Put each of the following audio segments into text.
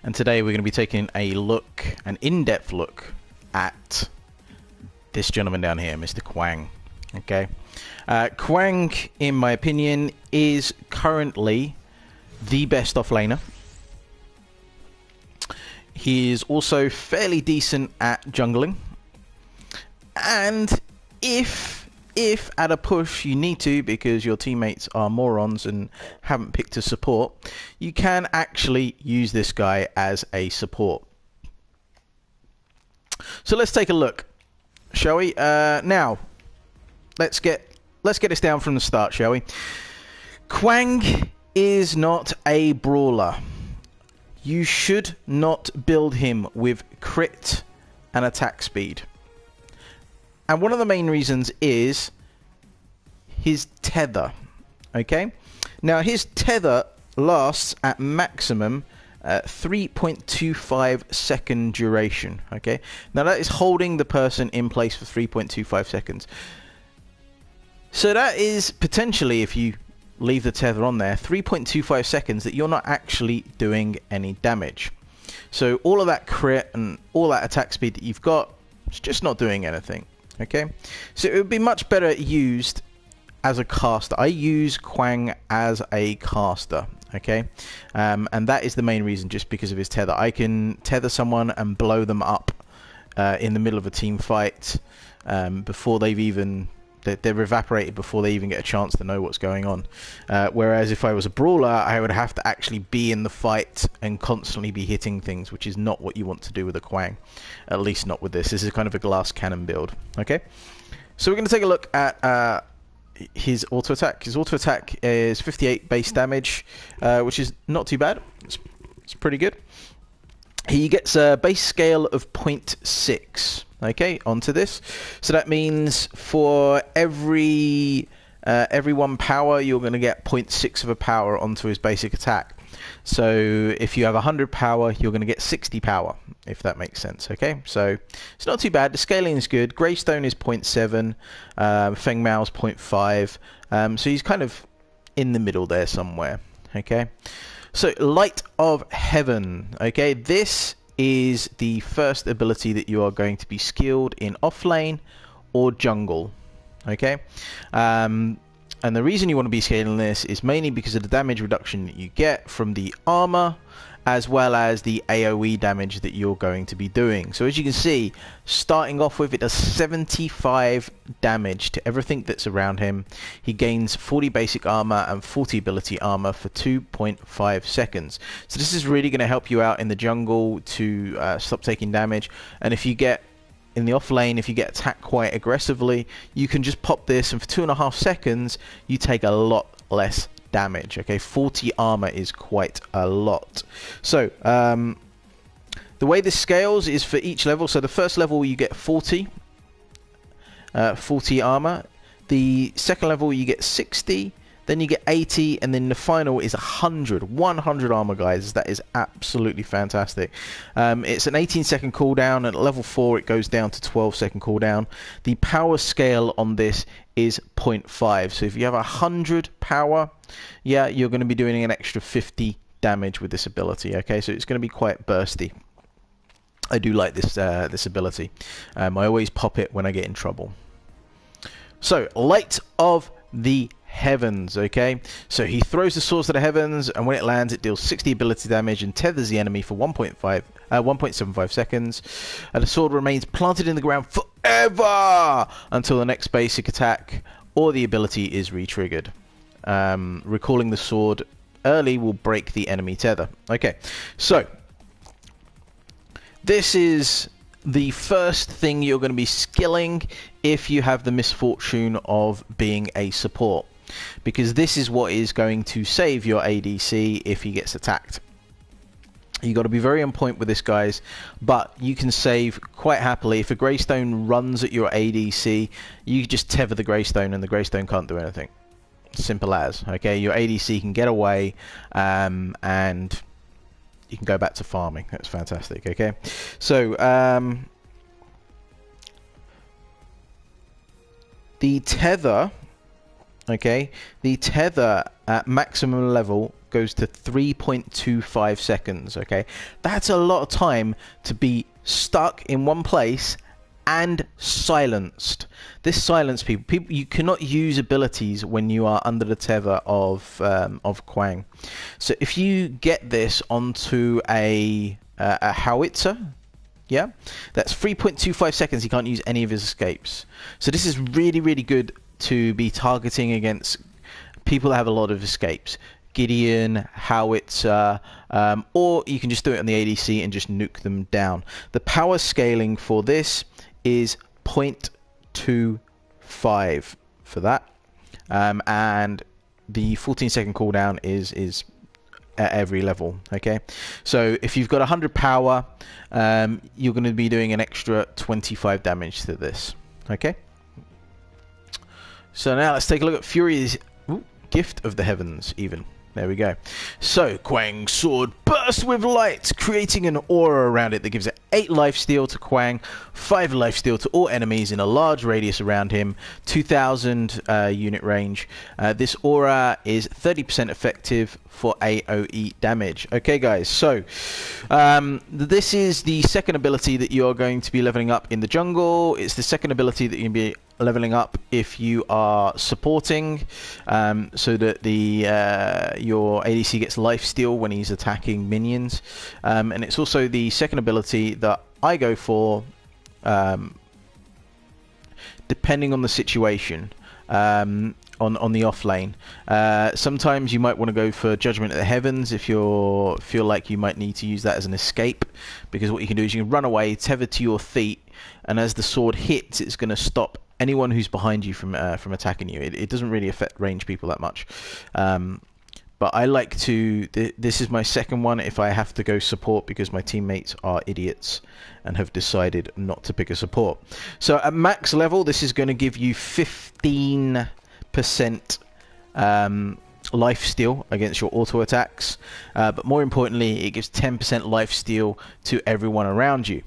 and today we're going to be taking a look, an in-depth look at this gentleman down here, Mr. Kwang. Okay, Kwang, in my opinion, is currently the best offlaner. He is also fairly decent at jungling, and if at a push you need to, because your teammates are morons and haven't picked a support, you can actually use this guy as a support. So let's take a look, shall we? Now, let's get this down from the start, shall we? Kwang is not a brawler. You should not build him with crit and attack speed. And one of the main reasons is his tether. Okay? Now, his tether lasts at maximum 3.25 second duration. Okay? Now, that is holding the person in place for 3.25 seconds. So that is potentially, if you leave the tether on there, 3.25 seconds that you're not actually doing any damage. So all of that crit and all that attack speed that you've got, it's just not doing anything. Okay, so it would be much better used as a caster. I use Kwang as a caster. Okay, and that is the main reason, just because of his tether. I can tether someone and blow them up in the middle of a team fight before they've even... They're evaporated before they even get a chance to know what's going on. Whereas if I was a brawler, I would have to actually be in the fight and constantly be hitting things, which is not what you want to do with a Kwang. At least not with this. This is kind of a glass cannon build. Okay, so we're going to take a look at his auto attack. His auto attack is 58 base damage, which is not too bad. It's pretty good. He gets a base scale of 0.6. Okay, onto this. So that means for every 1 power, you're going to get 0.6 of a power onto his basic attack. So if you have 100 power, you're going to get 60 power, if that makes sense. Okay, so it's not too bad. The scaling is good. Greystone is 0.7, Feng Mao's 0.5. So he's kind of in the middle there somewhere. Okay, so Light of Heaven. Okay, this is the first ability that you are going to be skilled in offlane or jungle. Okay, and the reason you want to be scaling this is mainly because of the damage reduction that you get from the armor, as well as the AoE damage that you're going to be doing. So as you can see, starting off with, it does 75 damage to everything that's around him. He gains 40 basic armor and 40 ability armor for 2.5 seconds. So this is really going to help you out in the jungle to stop taking damage. And if you get in the off lane, if you get attacked quite aggressively, you can just pop this, and for 2.5 seconds you take a lot less damage. Okay, 40 armor is quite a lot. So the way this scales is for each level. So the first level you get 40 armor. The second level you get 60, then you get 80, and then the final is 100 armor, guys. That is absolutely fantastic. It's an 18-second cooldown. At level 4 it goes down to 12-second cooldown. The power scale on this is 0.5. So if you have 100 power, yeah, you're going to be doing an extra 50 damage with this ability. Okay, so it's going to be quite bursty. I do like this this ability. I always pop it when I get in trouble. So, Light of the Heavens. Okay, so he throws the swords to the heavens, and when it lands, it deals 60 ability damage and tethers the enemy for 1.75 seconds. The sword remains planted in the ground forever until the next basic attack or the ability is re-triggered. Recalling the sword early will break the enemy tether. Okay, so this is the first thing you're going to be skilling if you have the misfortune of being a support, because this is what is going to save your ADC if he gets attacked. You got to be very on point with this, guys, but you can save quite happily. If a Greystone runs at your ADC, you just tether the Greystone and the Greystone can't do anything. Simple as. Okay, your ADC can get away and you can go back to farming. That's fantastic. Okay, so the tether, okay, the tether at maximum level goes to 3.25 seconds. Okay, that's a lot of time to be stuck in one place and silenced. This silence people you cannot use abilities when you are under the tether of Kwang. So if you get this onto a howitzer, yeah, that's 3.25 seconds. He can't use any of his escapes. So this is really, really good to be targeting against people that have a lot of escapes. Gideon, howitzer, or you can just do it on the ADC and just nuke them down. The power scaling for this is 0.25 for that, and the 14-second cooldown is at every level. Okay, so if you've got 100 power, you're going to be doing an extra 25 damage to this. Okay, so now let's take a look at Fury's Gift of the Heavens. Even there we go. So Kwang's sword bursts with light, creating an aura around it that gives it 8 lifesteal to Kwang, 5 lifesteal to all enemies in a large radius around him, 2000 unit range. This aura is 30% effective for AoE damage. Okay guys, so this is the second ability that you're going to be leveling up in the jungle. It's the second ability that you're going to be leveling up if you are supporting, so that your ADC gets lifesteal when he's attacking minions, and it's also the second ability that I go for depending on the situation. On the off lane, sometimes you might want to go for Judgment of the Heavens if you feel like you might need to use that as an escape, because what you can do is you can run away tethered to your feet, and as the sword hits, it's going to stop anyone who's behind you from attacking you. It doesn't really affect range people that much, but I like to. This is my second one if I have to go support, because my teammates are idiots and have decided not to pick a support. So at max level, this is going to give you 15% life steal against your auto attacks, but more importantly, it gives 10% life steal to everyone around you.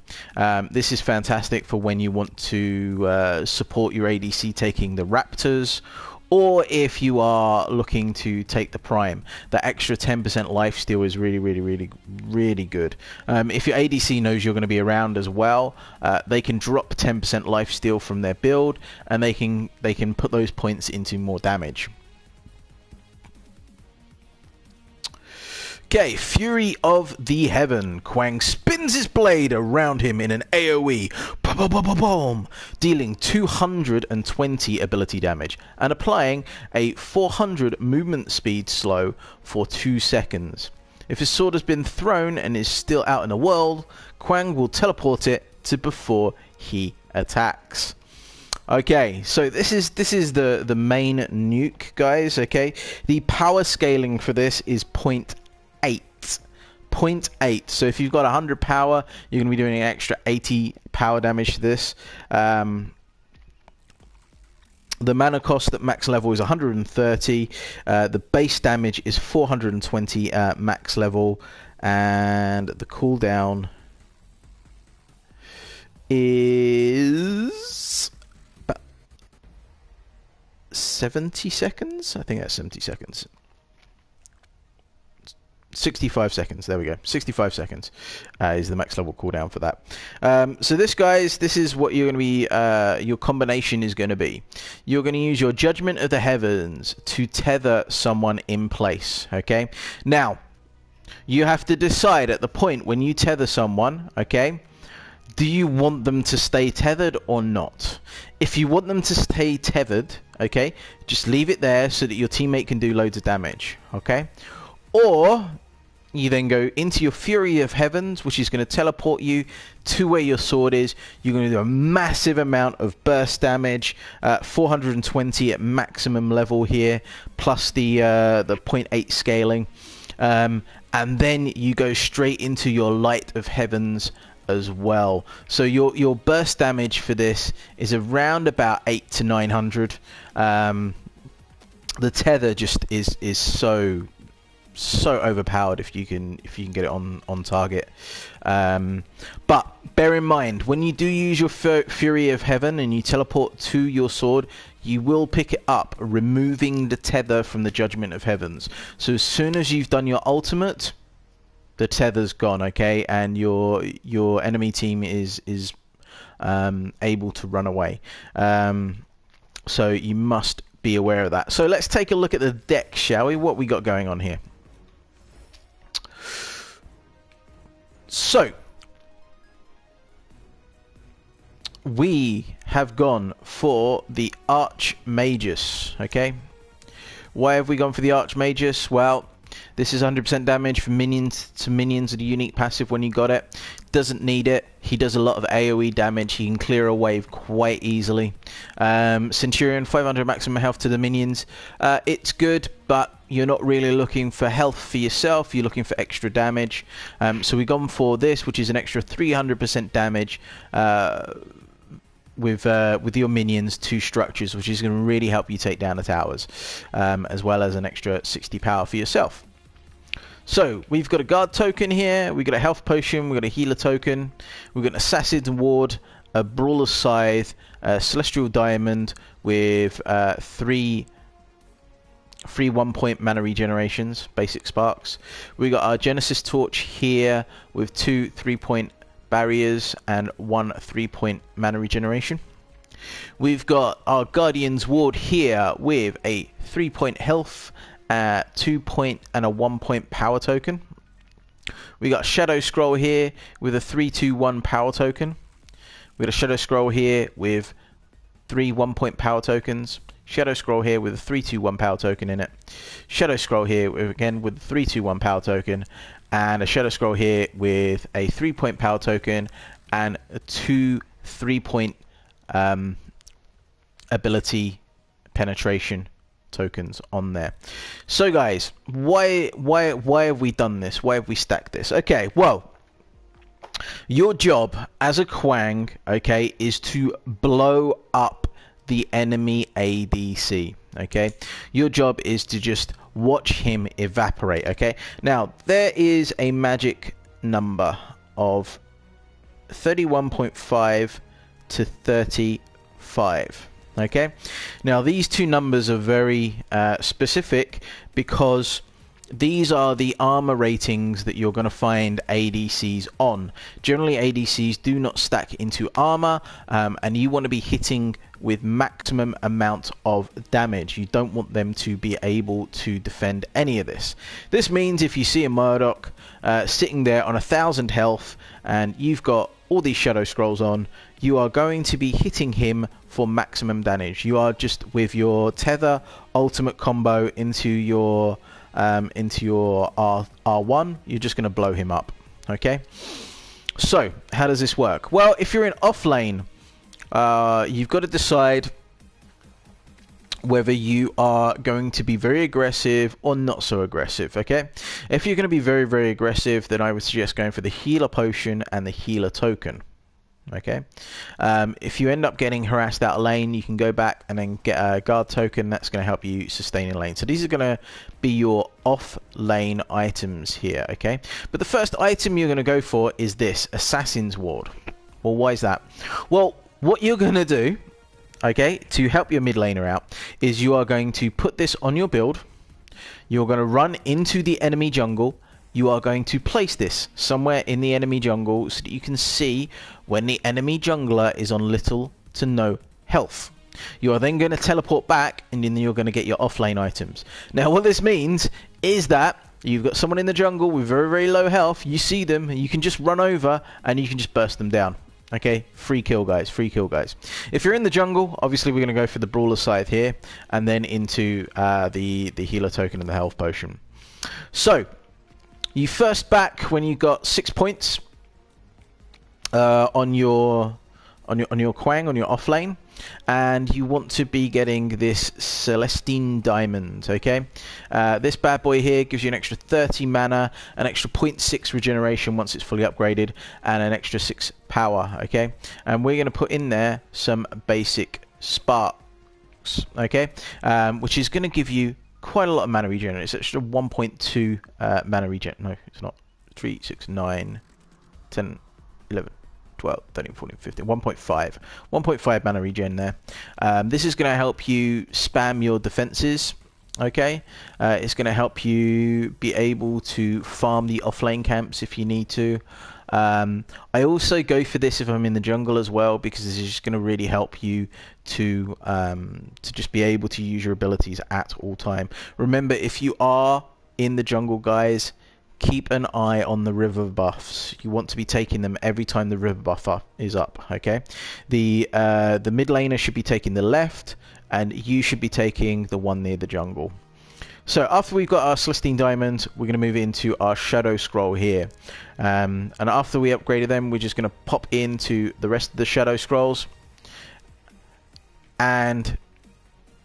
This is fantastic for when you want to support your ADC taking the raptors, or if you are looking to take the prime. That extra 10% life steal is really, really, really, really good. If your ADC knows you're going to be around as well, they can drop 10% life steal from their build, and they can put those points into more damage. Okay, Fury of the Heaven. Kwang spins his blade around him in an AoE, boom, dealing 220 ability damage and applying a 400 movement speed slow for 2 seconds. If his sword has been thrown and is still out in the world, Kwang will teleport it to before he attacks. Okay, so this is the main nuke, guys. Okay, the power scaling for this is 0.8. So if you've got 100 power, you're going to be doing an extra 80 power damage to this. The mana cost at max level is 130. The base damage is 420 at max level, and the cooldown is about 70 seconds. I think that's 70 seconds. 65 seconds, there we go. 65 seconds is the max level cooldown for that. So this, guys, this is what you're going to be, your combination is going to be. You're going to use your Judgment of the Heavens to tether someone in place, okay? Now, you have to decide at the point when you tether someone, okay, do you want them to stay tethered or not? If you want them to stay tethered, okay, just leave it there so that your teammate can do loads of damage, okay? Or you then go into your Fury of Heavens, which is going to teleport you to where your sword is. You're going to do a massive amount of burst damage, 420 at maximum level here, plus the 0.8 scaling, and then you go straight into your Light of Heavens as well. So your burst damage for this is around about 800 to 900. The tether just is so so overpowered if you can get it on target. But bear in mind, when you do use your Fury of Heaven and you teleport to your sword, you will pick it up, removing the tether from the Judgment of Heavens. So as soon as you've done your ultimate, the tether's gone, okay, and your enemy team is able to run away. So you must be aware of that. So let's take a look at the deck, shall we? What we got going on here? So we have gone for the Archmagus, okay? Why have we gone for the Archmagus? Well, this is 100% damage for minions to minions of the unique passive when you got it. Doesn't need it. He does a lot of AoE damage. He can clear a wave quite easily. Centurion, 500 maximum health to the minions. It's good, but you're not really looking for health for yourself. You're looking for extra damage. So we've gone for this, which is an extra 300% damage with your minions to structures, which is going to really help you take down the towers, as well as an extra 60 power for yourself. So we've got a guard token here, we've got a health potion, we've got a healer token, we've got an assassin's ward, a brawler's scythe, a celestial diamond with three 1-point mana regenerations, basic sparks. We got our Genesis torch here with 2 3-point barriers and 1 3-point mana regeneration. We've got our Guardian's ward here with a 3-point health, 2-point and a 1-point power token. We got Shadow Scroll here with a 3-2-1 power token. We got a Shadow Scroll here with 3 1-point power tokens. Shadow Scroll here with a 3-2-1 power token in it. Shadow Scroll here again with a 3-2-1 power token, and a Shadow Scroll here with a 3-point power token and a 2 3-point ability penetration tokens on there. So guys, why have we done this? Why have we stacked this? Okay, well, your job as a Kwang, okay, is to blow up the enemy ADC, okay? Your job is to just watch him evaporate, okay? Now, there is a magic number of 31.5 to 35. Okay, now these two numbers are very specific because these are the armor ratings that you're going to find ADCs on. Generally, ADCs do not stack into armor, and you want to be hitting with maximum amount of damage. You don't want them to be able to defend any of this. This means if you see a Murdoch sitting there on 1,000 health and you've got all these Shadow Scrolls on, you are going to be hitting him for maximum damage. You are just with your tether ultimate combo into your R1, you're just going to blow him up. Okay, so how does this work? Well, if you're in offlane, you've got to decide whether you are going to be very aggressive or not so aggressive. Okay, if you're going to be very, very aggressive, then I would suggest going for the healer potion and the healer token. Okay, if you end up getting harassed out of lane, you can go back and then get a guard token. That's going to help you sustain in lane. So these are going to be your off lane items here. Okay, but the first item you're going to go for is this Assassin's Ward. Well, why is that? Well, what you're going to do, okay, to help your mid laner out, is you are going to put this on your build. You're going to run into the enemy jungle. You are going to place this somewhere in the enemy jungle so that you can see when the enemy jungler is on little to no health. You are then going to teleport back, and then you're going to get your offlane items. Now, what this means is that you've got someone in the jungle with very, very low health. You see them, and you can just run over, and you can just burst them down. Okay, free kill, guys. Free kill, guys. If you're in the jungle, obviously we're going to go for the brawler scythe here, and then into the healer token and the health potion. So you first back when you got 6 points on your Kwang, on your offlane, and you want to be getting this Celestine Diamond. Okay, this bad boy here gives you an extra 30 mana, an extra 0.6 regeneration once it's fully upgraded, and an extra 6 power. Okay, and we're going to put in there some basic sparks. Okay, which is going to give you quite a lot of mana regen. It's actually 1.2 mana regen. No, it's not. 3, 6, 9, 10, 11, 12, 13, 14, 15, 1.5. 1.5 mana regen there. This is going to help you spam your defenses. Okay, it's going to help you be able to farm the offlane camps if you need to. I also go for this if I'm in the jungle as well, because this is just going to really help you to just be able to use your abilities at all time. Remember, if you are in the jungle, guys, keep an eye on the river buffs. You want to be taking them every time the river buff is up. Okay, the mid laner should be taking the left, and you should be taking the one near the jungle. So after we've got our Celestine Diamond, we're going to move into our Shadow Scroll here. And after we upgraded them, we're just going to pop into the rest of the Shadow Scrolls and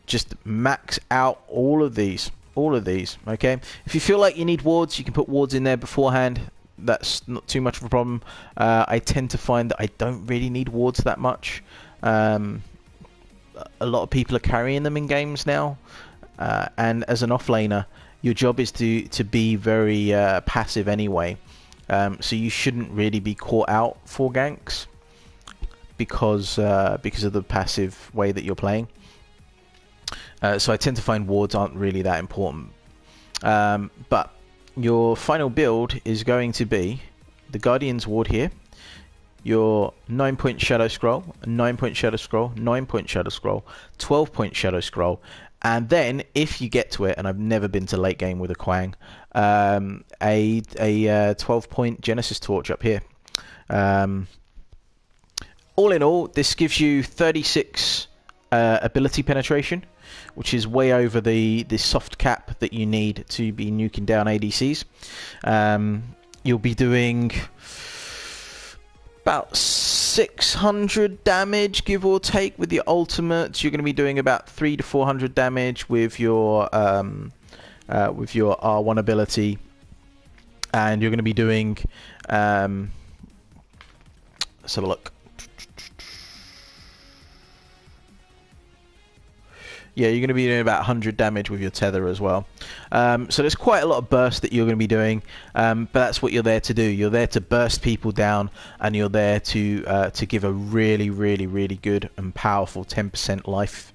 just max out all of these. Okay? If you feel like you need wards, you can put wards in there beforehand. That's not too much of a problem. I tend to find that I don't really need wards that much. A lot of people are carrying them in games now, and as an offlaner, your job is to be very passive anyway, so you shouldn't really be caught out for ganks because of the passive way that you're playing. So I tend to find wards aren't really that important, but your final build is going to be the Guardian's Ward here, your 9-point Shadow Scroll, a 9-point Shadow Scroll, 9-point Shadow Scroll, 12-point Shadow Scroll, and then if you get to it, and I've never been to late game with a Kwang, a 12-point Genesis Torch up here. All in all, this gives you 36 ability penetration, which is way over the soft cap that you need to be nuking down ADCs. You'll be doing about 600 damage, give or take, with your ultimates. You're going to be doing about 300 to 400 damage with your R1 ability, and you're going to be doing. Let's have a look. Yeah, you're going to be doing about 100 damage with your tether as well. So there's quite a lot of burst that you're going to be doing, but that's what you're there to do. You're there to burst people down, and you're there to give a really, really, really good and powerful 10% life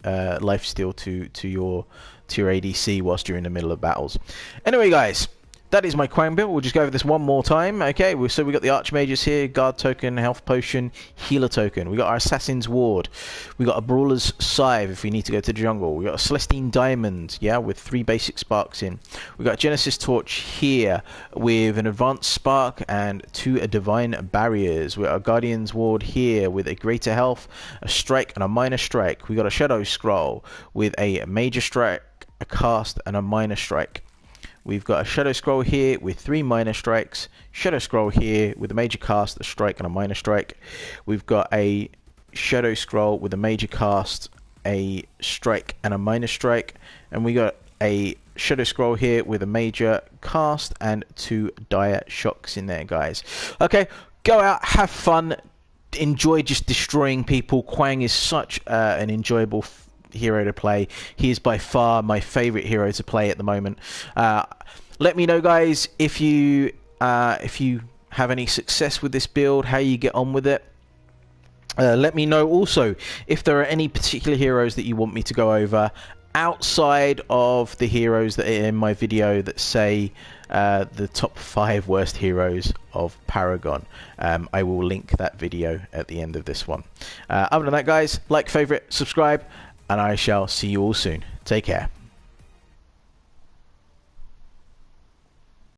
steal to your ADC whilst you're in the middle of battles. Anyway, guys, that is my Kwang build. We'll just go over this one more time. Okay, so we got the Archmages here, Guard token, Health potion, Healer token. We got our Assassin's Ward. We got a Brawler's Scythe if we need to go to the jungle. We got a Celestine Diamond, yeah, with 3 basic sparks in. We got a Genesis Torch here with an Advanced Spark and 2 Divine Barriers. We got a Guardian's Ward here with a Greater Health, a Strike and a Minor Strike. We got a Shadow Scroll with a Major Strike, a Cast and a Minor Strike. We've got a Shadow Scroll here with 3 minor strikes, Shadow Scroll here with a major cast, a strike and a minor strike. We've got a Shadow Scroll with a major cast, a strike and a minor strike, and we got a Shadow Scroll here with a major cast and 2 dire shocks in there, guys. Okay, go out, have fun, enjoy just destroying people. Kwang is such an enjoyable hero to play. He is by far my favorite hero to play at the moment. Let me know, guys, if you have any success with this build, how you get on with it. Let me know also if there are any particular heroes that you want me to go over outside of the heroes that are in my video that say the top 5 worst heroes of Paragon. I will link that video at the end of this one. Other than that, guys, like, favorite, subscribe, and I shall see you all soon. Take care.